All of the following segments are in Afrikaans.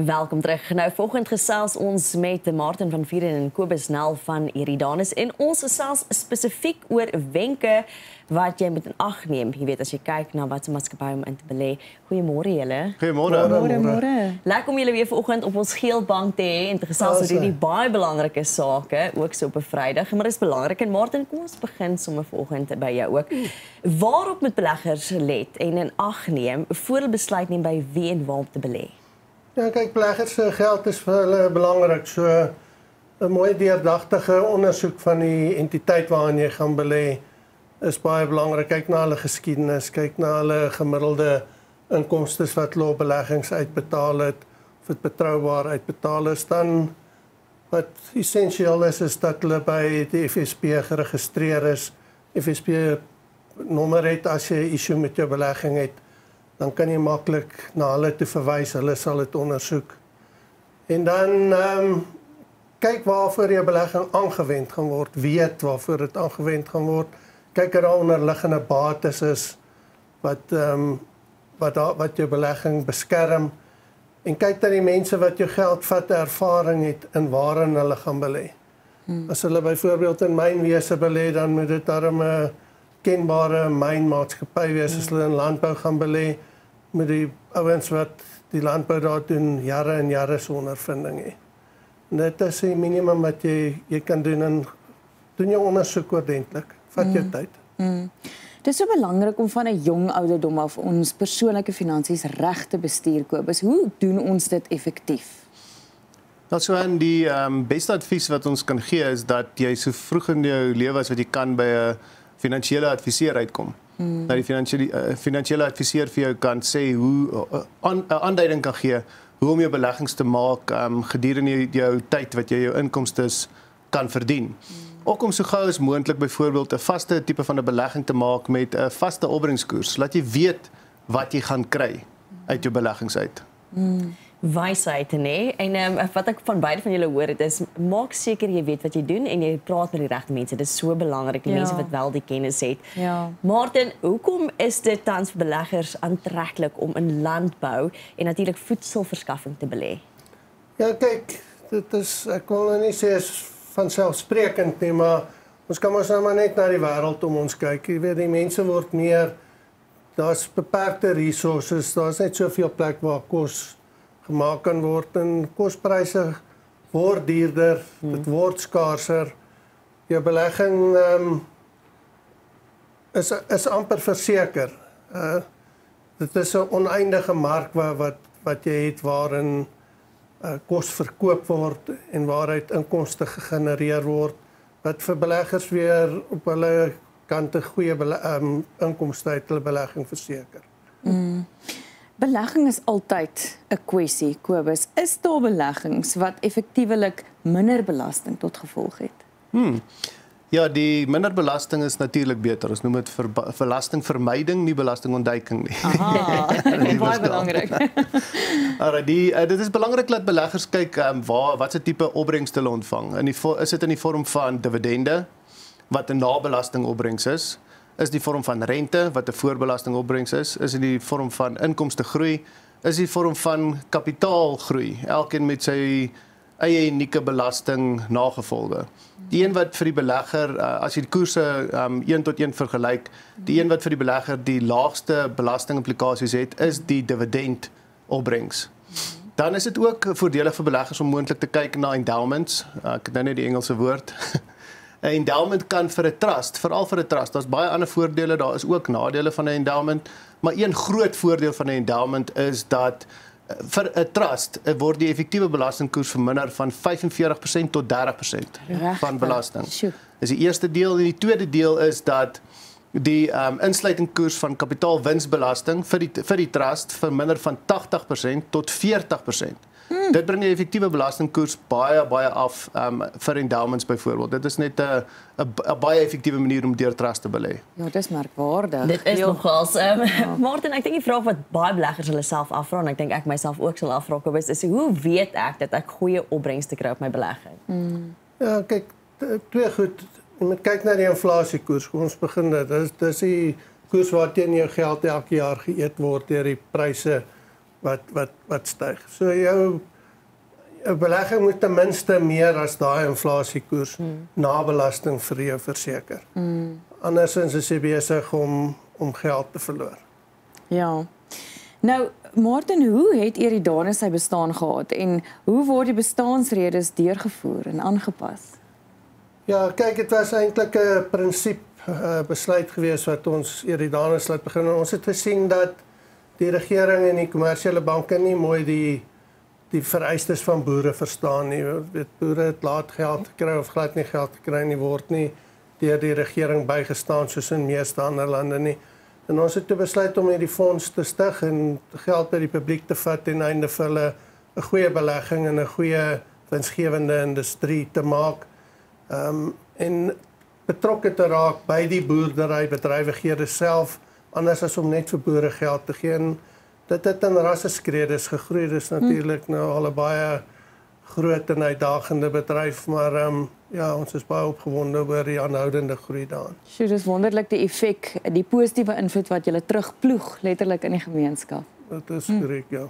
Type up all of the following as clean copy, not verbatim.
Welkom terug. Nou, volgend gesels ons met Martin van Vieren en Kobus Nel van Eridanus en ons gesels spesifiek oor wenke wat jy moet in ag neem. Jy weet, as jy kyk na wat se maatskappy om in te belê. Goeiemôre julle. Goeiemôre. Lekker om julle weer vanoggend op ons geelbank te hê en te gesels oor hierdie baie belangrike sake, ook so op 'n Vrydag. Maar dit is belangrik en Martin, kom ons begin sommer vanoggend by jou ook. Waarop moet beleggers let en in ag neem voor hulle besluit neem by wie en waar om te belê? Ja, kyk, beleggers se geld is vir hulle belangrik. So 'n mooi deurdagtige ondersoek van die entiteit waarin jy gaan belê is baie belangrik. Kyk na hulle geskiedenis, kyk na hulle gemiddelde inkomste wat hulle op beleggings uitbetaal het, of dit betroubaar uitbetaal is. Dan wat essensieel is dat hulle by die FSP geregistreer is. FSP nommer het as jy 'n issue met jou belegging het. Dan kan jy maklik na hulle toe verwys, hulle sal dit ondersoek. En dan kyk waarvoor jou belegging aangewend gaan word, weet waarvoor dit aangewend gaan word. Kyk er onderliggende bates is wat jou belegging beskerm. En kyk dat die mense wat jou geld vat ervaring het in waarin hulle gaan belê. As hulle byvoorbeeld in mynwese belê, dan moet dit darm 'n kenbare mynmaatskappy wees. As hulle in landbou gaan belê, met die ouens wat die landbou daar doen jare en jare se ondervinding hê. Dit is die minimum wat jy kan doen en doen jou ondersoek ordentlik. Vat jou tyd. Dit is so belangrik om van 'n jong ouderdom af ons persoonlike finansies reg te bestuur, Kobus. Hoe doen ons dit effektief? Dat so en die beste advies wat ons kan gee is dat jy so vroeg in jou lewe as wat jy kan by 'n finansiële adviseur uitkom. Dat die finansiële adviseur vir jou kan sê hoe 'n aanduiding kan gee hoe om jou beleggings te maak gedurende jou tyd wat jy jou inkomste kan verdien. Ook om so gou as moontlik byvoorbeeld 'n vaste tipe van 'n belegging te maak met 'n vaste opbrengskoers, laat jy weet wat jy gaan kry uit jou beleggings uit. Wysheid, nee. En wat ek van beide van julle hoor, dit is maak seker jy weet wat jy doen en jy praat met die regte mense. Dit is so belangrik, die mense wat wel die kennis het. Ja. Martin, hoekom is dit tans vir beleggers aantreklik om in landbou en natuurlik voedselverskaffing te belê? Ja, kyk, dit is, ek wil nou nie sê is vanselfsprekend nie, maar ons kan ons nou maar net na die wêreld om ons kyk. Jy weet, die mense word meer, daar's beperkte resources, daar's net soveel plek waar kos gemaak kan word en kospryse word duurder, dit word skaarser. Jou belegging is amper verseker. Dit is 'n oneindige mark wat jy het waarin kos verkoop word en waaruit inkomste gegenereer word wat vir beleggers weer op hulle kante goeie inkomste uit hulle belegging verseker. Belegging is altyd 'n kwessie, Kobus. Is daar beleggings wat effektiewelik minder belasting tot gevolg het? Ja, die minder belasting is natuurlik beter. Ons noem dit belastingvermyding, nie belastingontduiking nie. Aha, baie belangrik. Dit is belangrik dat beleggers kyk wat se tipe opbrengste hulle ontvang. Is dit in die vorm van dividende wat 'n nabelastingopbrengs is? Is die vorm van rente wat 'n voorbelastingopbrengs is in die vorm van inkomstegroei, is die vorm van kapitaalgroei, elkeen met sy eie unieke belasting nagevolge. Die een wat vir die belegger, as jy die koerse 1 tot 1 vergelyk, die een wat vir die belegger die laagste belastingimplikasies het, is die dividendopbrengs. Dan is dit ook voordelig vir beleggers om moontlik te kyk na endowments, ek het nou net die Engelse woord. 'n Endowment kan vir 'n trust, veral vir 'n trust, daar's baie ander voordele, daar is ook nadele van 'n endowment, maar een groot voordeel van 'n endowment is dat vir 'n trust word die effektiewe belastingkoers verminder van 45% tot 30% van belasting. Dis die eerste deel en die tweede deel is dat die insluitingkoers van kapitaalwinsbelasting vir die trust verminder van 80% tot 40%. Dit bring die effektiewe belastingkoers baie af vir endowments byvoorbeeld. Dit is net 'n baie effektiewe manier om deur trust te belê. Ja, dit is merkwaardig. Dit is nogals. Martin, ek dink die vraag wat baie beleggers hulle self afvra en ek dink ek myself ook sal afvra, is hoe weet ek dat ek goeie opbrengste kry op my belegging? Ja, kyk, twee goed. Jy moet kyk na die inflasiekoers. Kom ons begin dit. Dis die koers waarteen jou geld elke jaar geëet word deur die pryse wat styg. So jou belegging moet ten minste meer as daai inflasiekoers na belasting vir jou verseker. Andersins is jy besig om geld te verloor. Ja. Nou, Martin, hoe het Eridanus sy bestaan gehad en hoe word die bestaansredes deurgevoer en aangepas? Ja, kyk, dit was eintlik 'n prinsip besluit gewees wat ons Eridanus laat begin. Ons het gesien dat die regering en die kommersiële banke nie mooi die vereistes van boere verstaan nie. Boere het laat geld gekry of glad nie geld gekry nie, word nie deur die regering bygestaan soos in meeste ander lande nie. En ons het toe besluit om hierdie fonds te stig en geld by die publiek te vat ten einde vir hulle 'n goeie belegging en 'n goeie winsgewende industrie te maak. En betrokke te raak by die boerderybedrywighede self, anders as om net vir boere geld te gee. En dit het in rasseskredes gegroei. Dis natuurlik nou al 'n baie groot en uitdagende bedryf, maar ja, ons is baie opgewonde oor die aanhoudende groei daarin. Sjoe, dis wonderlik die effek, die positiewe invloed wat jy terugploeg letterlik in die gemeenskap. Dit is korrek, ja.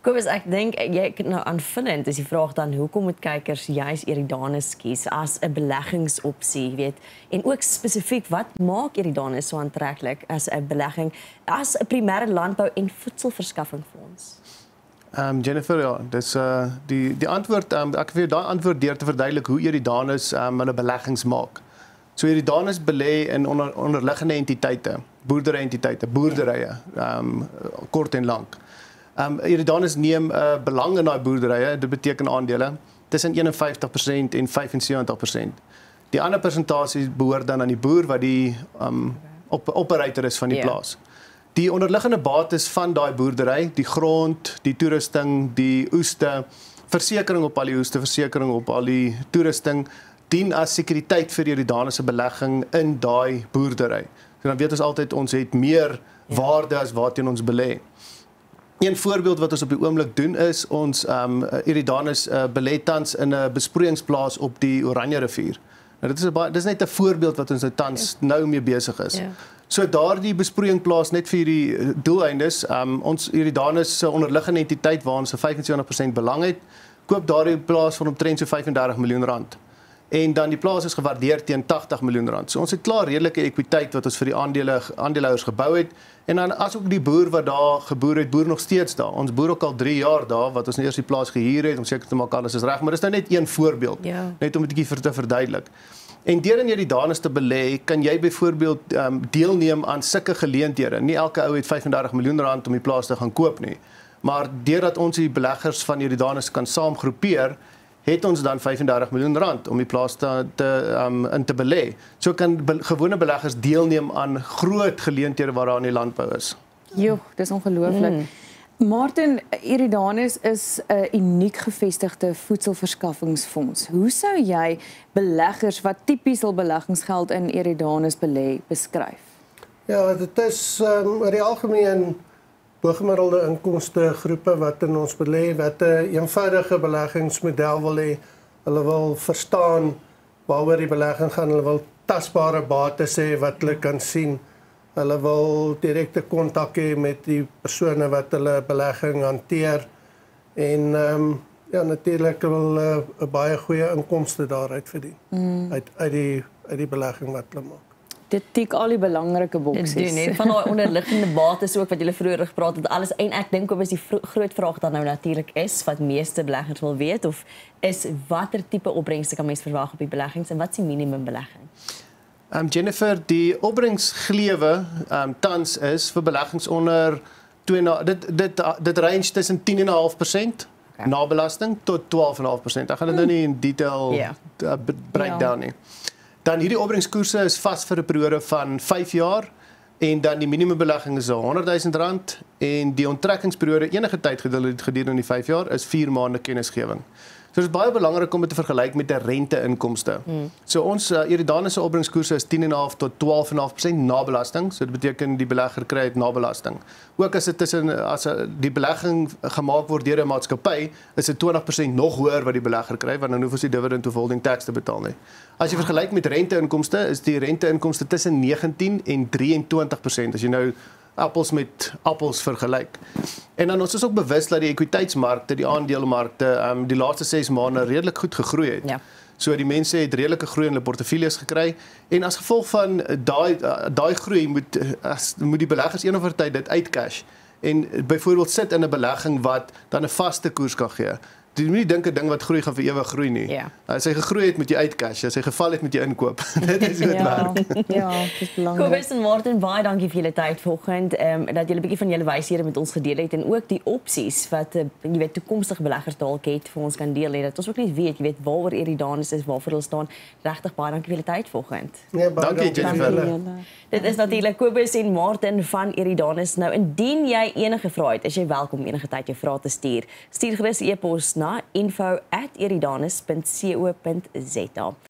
Kobus, ek dink jy nou aanvullend is die vraag dan hoekom moet kykers juis Eridanus kies as 'n beleggingsopsie, weet? En ook spesifiek wat maak Eridanus so aantreklik as 'n belegging as 'n primêre landbou- en voedselverskaffingsfonds? Jennifer, ja, dis die antwoord, ek wil daai antwoord deur te verduidelik hoe Eridanus hulle beleggings maak. So Eridanus belê in onderliggende entiteite, boerderyentiteite, boerderye, kort en lank. Eridanus neem belang in daai boerderye, dit beteken aandele, tussen 51% en 75%. Die ander persentasie behoort dan aan die boer wat die operator is van die plaas. Die onderliggende bates van daai boerdery, die grond, die toerusting, die oeste, versekering op al die oeste, versekering op al die toerusting, dien as sekuriteit vir Eridanus se belegging in daai boerdery. So dan weet ons altyd ons het meer waarde as waarteen ons belê. Een voorbeeld wat ons op die oomblik doen is ons Eridanus belê tans in 'n besproeiingsplaas op die Oranje rivier. Nou dit is net 'n voorbeeld wat ons nou tans nou mee besig is. Ja. So daardie besproeiingsplaas net vir hierdie doeleindes, ons Eridanus se onderliggende entiteit waar ons 'n 75% belang het, koop daardie plaas van omtrent so 35 miljoen rand. En dan die plaas is gewaardeer teen 80 miljoen rand. So ons het klaar redelike ekwiteit wat ons vir die aandeelhouers gebou het. En dan as ook die boer wat daar geboer het, boer nog steeds daar. Ons boer ook al 3 jaar daar wat ons eers die plaas gehuur het om seker te maak alles is reg, maar dis nou net een voorbeeld. Ja. Net om 'n bietjie te verduidelik. En deur in Eridanus te belê, kan jy byvoorbeeld deelneem aan sulke geleenthede. Nie elke ou het 35 miljoen rand om die plaas te gaan koop nie. Maar deurdat ons die beleggers van Eridanus kan saamgroepeer, het ons dan 35 miljoen rand om die plaas in te belê. So kan gewone beleggers deelneem aan groot geleenthede waar daar in die landbou is. Joh, dis ongelooflik. Martin, Eridanus is 'n uniek gevestigde voedselverskaffingsfonds. Hoe sou jy beleggers wat tipies hul beleggingsgeld in Eridanus belê beskryf? Ja, dit is oor die algemeen bogemiddelde inkomste groepe wat in ons belê, wat 'n eenvoudige beleggingsmodel wil hê. Hulle wil verstaan waaroor die belegging gaan, hulle wil tasbare bates hê wat hulle kan sien. Hulle wil direkte kontak hê met die persone wat hulle belegging hanteer en ja, natuurlik wil 'n baie goeie inkomste daaruit verdien. Uit die belegging wat hulle maak. Dit tik al die belangrike boksies. Dit doen nie van daai onderliggende bates ook wat julle vroeër gepraat het alles en ek dink ook is die groot vraag dan nou natuurlik is wat meeste beleggers wil weet of is watter tipe opbrengste kan mens verwag op die beleggings en wat is die minimum belegging? Jennifer, die opbrengsglewe tans is vir beleggings onder dit range tussen 10,5% na belasting tot 12,5%. Ek gaan dit nou nie in detail breakdown nie. Dan hierdie opbrengskoerse is vas vir 'n periode van 5 jaar en dan die minimumbelegging is R100 000 en die onttrekkingsperiode enige tyd gedurende die 5 jaar is 4 maande kennisgewing. So dit is baie belangrik om dit te vergelyk met 'n rente-inkomste. So ons Eridanus se opbrengskoerse is 10,5 tot 12,5% na belasting. So dit beteken die belegger kry dit na belasting. Ook as dit as die belegging gemaak word deur 'n maatskappy, is dit 20% nog hoër wat die belegger kry want dan hoef ons die dividend withholding tax te betaal nie. As jy vergelyk met rente-inkomste, is die rente-inkomste tussen 19 en 23%. As jy nou appels met appels vergelyk. En dan ons is ook bewus dat die ekwiteitsmarkte, die aandelemarkte, die laaste 6 maande redelik goed gegroei het. Ja. So die mense het redelike groei in hulle portefeuilles gekry en as gevolg van daai groei moet die beleggers eendag tyd dit uitcash en byvoorbeeld sit in 'n belegging wat dan 'n vaste koers kan gee. Jy moet nie dink 'n ding wat groei gaan vir ewig groei nie. Ja. As hy gegroei het met jy uitcash, as hy geval het met jy inkoop. Dit is hoe dit werk. Ja, dit is belangrik. Kobus en Martin, baie dankie vir julle tyd vanoggend. Dat julle 'n bietjie van julle wyshede met ons gedeel het en ook die opsies wat jy weet toekomstige beleggers dalk het vir ons kan deel en dat ons ook net weet, jy weet waaroor Eridanus is, waarvoor hulle staan. Regtig baie dankie vir julle tyd vanoggend. Nee, baie Dankie, Jennifer. Dit is natuurlik Kobus en Martin van Eridanus. Nou indien jy enige vrae het, is jy welkom enige tyd jou vrae te stuur. Stuur gerus 'n e-pos na info@eridanus.co.za.